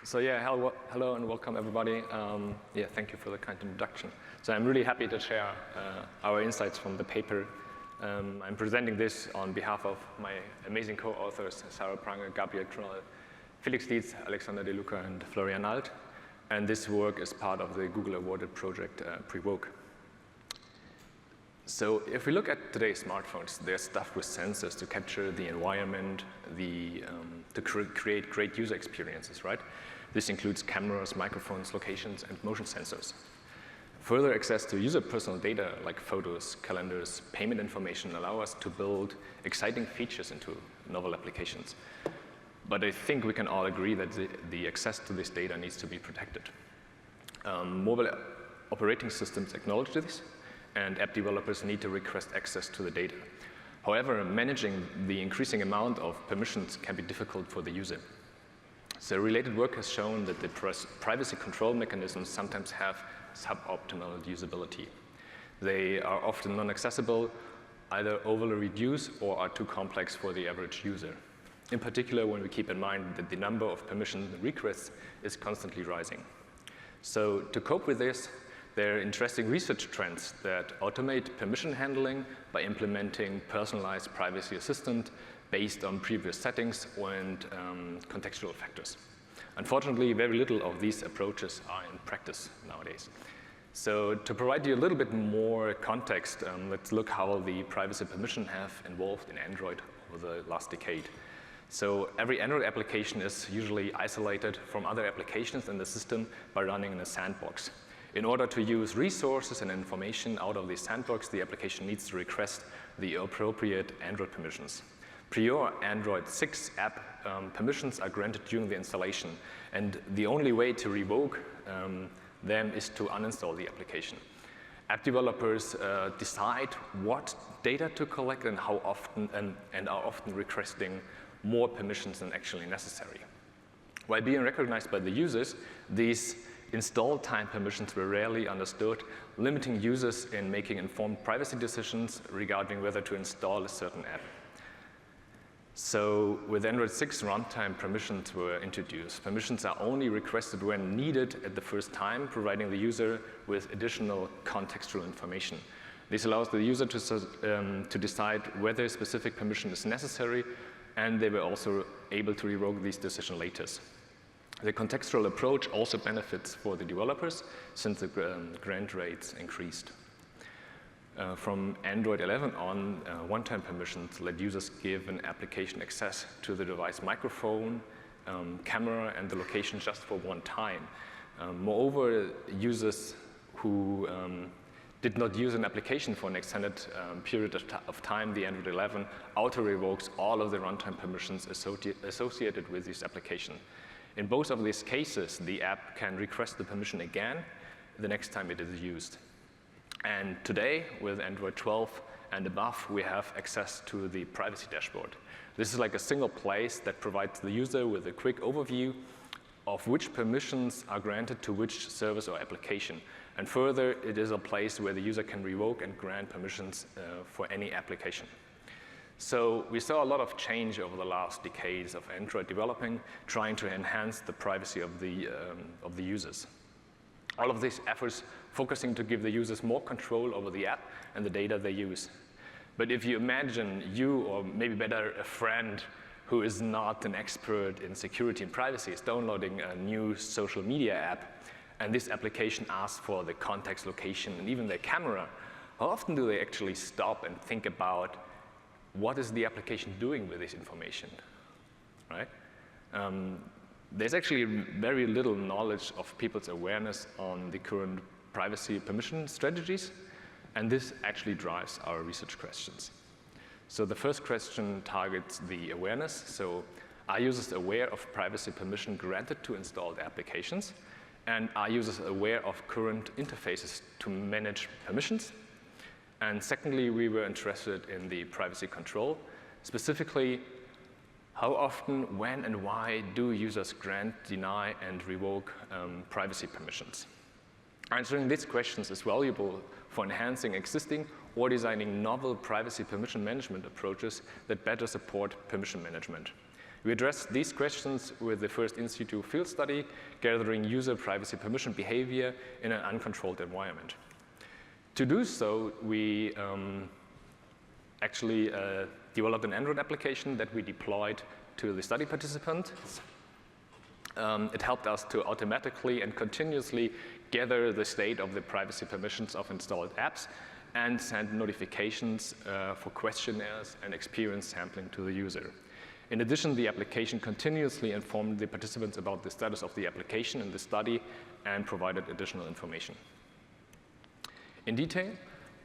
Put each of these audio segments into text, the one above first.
So yeah, hello and welcome everybody. Thank you for the kind introduction. So I'm really happy to share our insights from the paper. I'm presenting this on behalf of my amazing co-authors, Sarah Prange, Gabriel, Knoll, Felix, Dietz, Alexander de Luca, and Florian. And this work is part of the Google awarded project Revoke. So if we look at today's smartphones, they're stuffed with sensors to capture the environment, to create great user experiences, right? This includes cameras, microphones, locations, and motion sensors. Further access to user personal data like photos, calendars, payment information allow us to build exciting features into novel applications. But I think we can all agree that the access to this data needs to be protected. Mobile operating systems acknowledge this, and app developers need to request access to the data. However, managing the increasing amount of permissions can be difficult for the user. So related work has shown that the privacy control mechanisms sometimes have suboptimal usability. They are often non-accessible, either overly reduced or are too complex for the average user. In particular, when we keep in mind that the number of permission requests is constantly rising. So to cope with this, there are interesting research trends that automate permission handling by implementing personalized privacy assistant based on previous settings and contextual factors. Unfortunately, very little of these approaches are in practice nowadays. So to provide you a little bit more context, let's look how the privacy permission have evolved in Android over the last decade. So every Android application is usually isolated from other applications in the system by running in a sandbox. In order to use resources and information out of the sandbox, the application needs to request the appropriate Android permissions. Prior Android 6 app permissions are granted during the installation, and the only way to revoke them is to uninstall the application. App developers decide what data to collect and how often, and are often requesting more permissions than actually necessary. While being recognized by the users, these install time permissions were rarely understood, limiting users in making informed privacy decisions regarding whether to install a certain app. So with Android 6, runtime permissions were introduced. Permissions are only requested when needed at the first time, providing the user with additional contextual information. This allows the user to decide whether a specific permission is necessary, and they were also able to revoke these decisions later. The contextual approach also benefits for the developers since the grant rates increased. From Android 11 on, one-time permissions let users give an application access to the device microphone, camera, and the location just for one time. Moreover, users who did not use an application for an extended period of time, the Android 11 auto-revokes all of the runtime permissions associated with this application. In both of these cases, the app can request the permission again the next time it is used. And today, with Android 12 and above, we have access to the privacy dashboard. This is like a single place that provides the user with a quick overview of which permissions are granted to which service or application. And further, it is a place where the user can revoke and grant permissions for any application. So we saw a lot of change over the last decades of Android developing, trying to enhance the privacy of the users. All of these efforts focusing to give the users more control over the app and the data they use. But if you imagine you, or maybe better, a friend who is not an expert in security and privacy is downloading a new social media app, and this application asks for the context, location, and even their camera, how often do they actually stop and think about what is the application doing with this information, right? There's actually very little knowledge of people's awareness on the current privacy permission strategies, and this actually drives our research questions. So the first question targets the awareness. So are users aware of privacy permission granted to installed applications? And are users aware of current interfaces to manage permissions? And secondly, we were interested in the privacy control. Specifically, how often, when, and why do users grant, deny, and revoke privacy permissions? Answering these questions is valuable for enhancing existing or designing novel privacy permission management approaches that better support permission management. We addressed these questions with the first in situ field study, gathering user privacy permission behavior in an uncontrolled environment. To do so, we actually developed an Android application that we deployed to the study participants. It helped us to automatically and continuously gather the state of the privacy permissions of installed apps and send notifications for questionnaires and experience sampling to the user. In addition, the application continuously informed the participants about the status of the application in the study and provided additional information. In detail,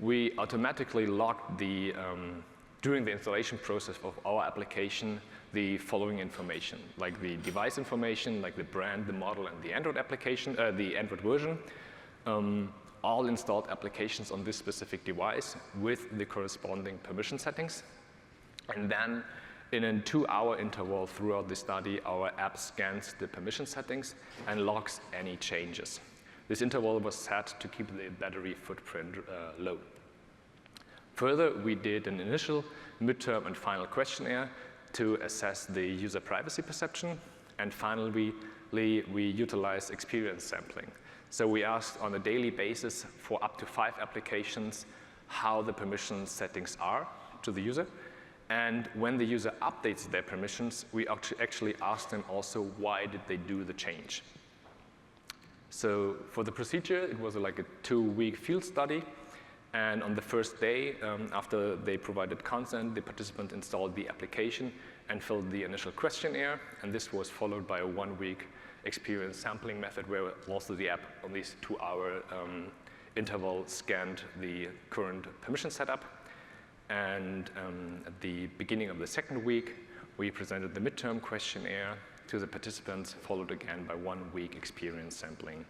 we automatically logged during the installation process of our application the following information, like the device information, like the brand, the model, and the Android application, the Android version, all installed applications on this specific device with the corresponding permission settings. And then in a 2-hour interval throughout the study, our app scans the permission settings and logs any changes. This interval was set to keep the battery footprint low. Further, we did an initial, midterm, and final questionnaire to assess the user privacy perception. And finally, we utilized experience sampling. So we asked on a daily basis for up to 5 applications how the permission settings are to the user. And when the user updates their permissions, we actually asked them also why did they do the change. So for the procedure, it was like a 2-week field study. And on the first day, after they provided consent, the participant installed the application and filled the initial questionnaire. And this was followed by a 1-week experience sampling method where also the app on this 2-hour interval scanned the current permission setup. And at the beginning of the second week, we presented the midterm questionnaire to the participants, followed again by 1-week experience sampling.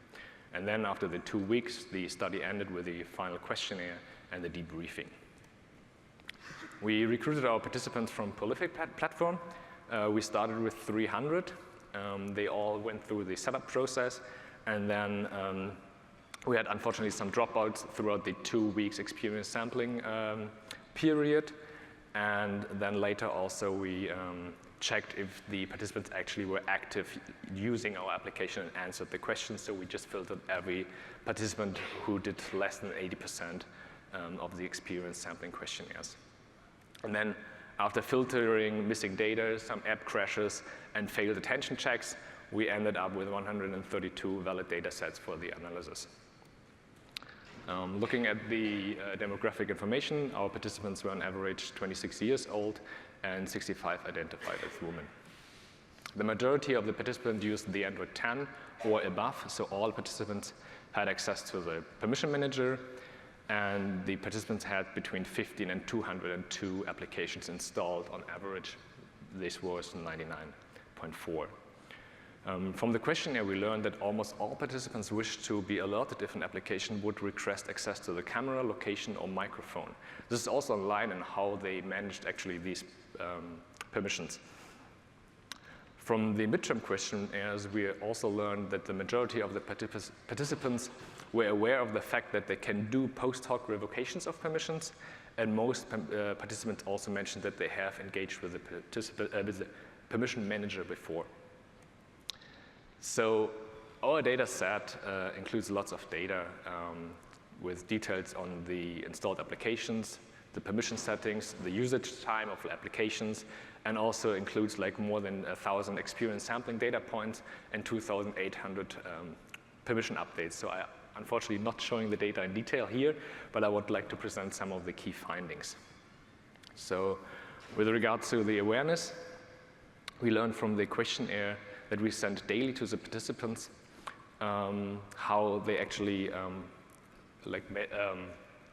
And then after the 2 weeks, the study ended with the final questionnaire and the debriefing. We recruited our participants from Prolific platform. We started with 300. They all went through the setup process. And then we had, unfortunately, some dropouts throughout the 2 weeks experience sampling period. And then later also we checked if the participants actually were active using our application and answered the questions. So we just filtered every participant who did less than 80% of the experience sampling questionnaires. And then after filtering missing data, some app crashes, and failed attention checks, we ended up with 132 valid data sets for the analysis. Looking at the demographic information, our participants were on average 26 years old and 65 identified as women. The majority of the participants used the Android 10 or above, so all participants had access to the permission manager, and the participants had between 15 and 202 applications installed on average. This was 99.4. From the questionnaire, we learned that almost all participants wished to be alerted if an application would request access to the camera, location, or microphone. This is also online in how they managed actually these permissions. From the midterm questionnaires, we also learned that the majority of the participants were aware of the fact that they can do post-hoc revocations of permissions, and most participants also mentioned that they have engaged with the permission manager before. So our data set includes lots of data with details on the installed applications, the permission settings, the usage time of the applications, and also includes like more than 1,000 experience sampling data points and 2,800 permission updates. So I'm unfortunately not showing the data in detail here, but I would like to present some of the key findings. So with regards to the awareness, we learned from the questionnaire that we sent daily to the participants how they actually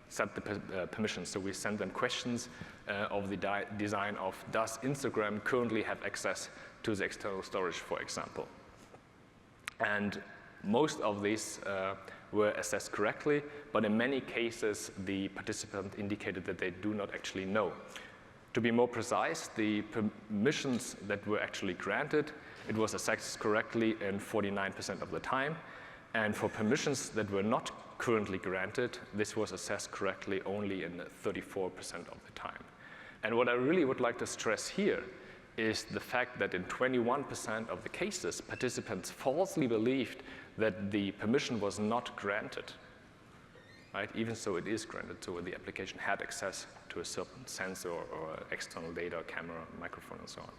set the permissions. So we sent them questions of the design of, does Instagram currently have access to the external storage, for example? And most of these were assessed correctly, but in many cases, the participant indicated that they do not actually know. To be more precise, the permissions that were actually granted, it was assessed correctly in 49% of the time. And for permissions that were not currently granted, this was assessed correctly only in 34% of the time. And what I really would like to stress here is the fact that in 21% of the cases, participants falsely believed that the permission was not granted, right? Even so it is granted, so the application had access to a certain sensor or external data, camera, microphone, and so on.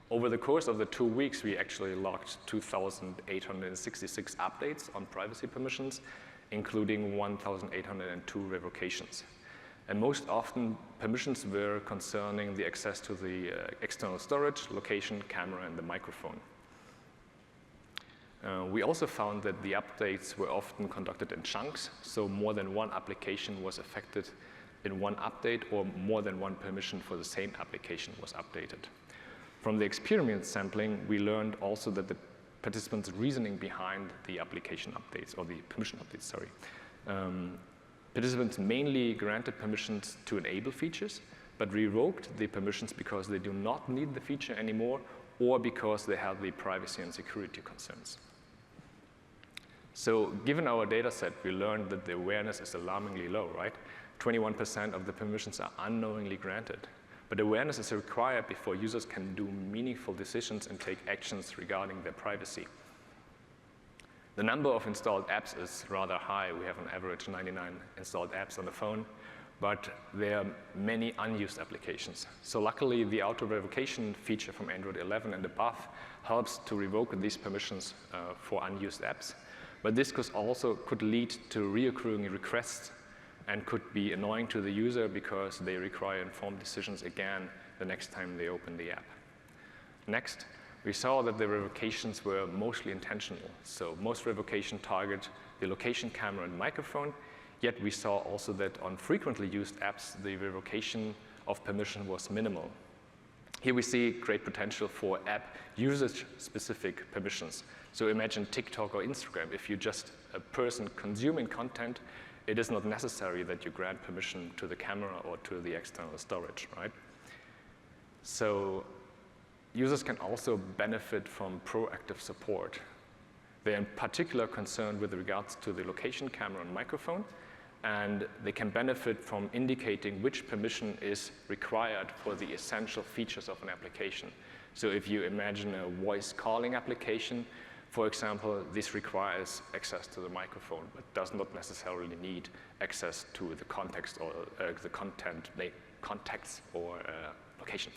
Over the course of the 2 weeks, we actually logged 2,866 updates on privacy permissions, including 1,802 revocations. And most often, permissions were concerning the access to the external storage, location, camera, and the microphone. We also found that the updates were often conducted in chunks, so more than one application was affected in one update, or more than one permission for the same application was updated. From the experiment sampling, we learned also that the participants' reasoning behind the application updates, or the permission updates, sorry. Participants mainly granted permissions to enable features, but revoked the permissions because they do not need the feature anymore, or because they have the privacy and security concerns. So given our data set, we learned that the awareness is alarmingly low, right? 21% of the permissions are unknowingly granted. But awareness is required before users can do meaningful decisions and take actions regarding their privacy. The number of installed apps is rather high. We have on average 99 installed apps on the phone, but there are many unused applications. So luckily, the auto revocation feature from Android 11 and above helps to revoke these permissions for unused apps. But this could lead to reoccurring requests and could be annoying to the user because they require informed decisions again the next time they open the app. Next, we saw that the revocations were mostly intentional. So most revocation target the location, camera, and microphone, yet we saw also that on frequently used apps, the revocation of permission was minimal. Here we see great potential for app usage-specific permissions. So imagine TikTok or Instagram. If you're just a person consuming content, it is not necessary that you grant permission to the camera or to the external storage, right? So users can also benefit from proactive support. They're in particular concerned with regards to the location, camera, and microphone, and they can benefit from indicating which permission is required for the essential features of an application. So if you imagine a voice calling application, for example, this requires access to the microphone, but does not necessarily need access to the context or the content, contexts or location.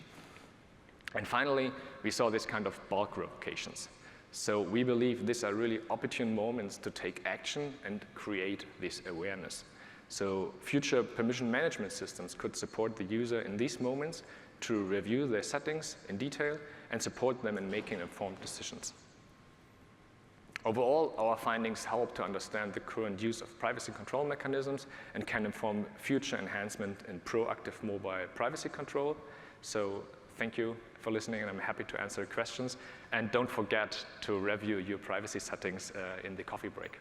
And finally, we saw this kind of bulk revocations. So we believe these are really opportune moments to take action and create this awareness. So future permission management systems could support the user in these moments to review their settings in detail and support them in making informed decisions. Overall, our findings help to understand the current use of privacy control mechanisms and can inform future enhancement in proactive mobile privacy control. So thank you for listening, and I'm happy to answer questions. And don't forget to review your privacy settings in the coffee break.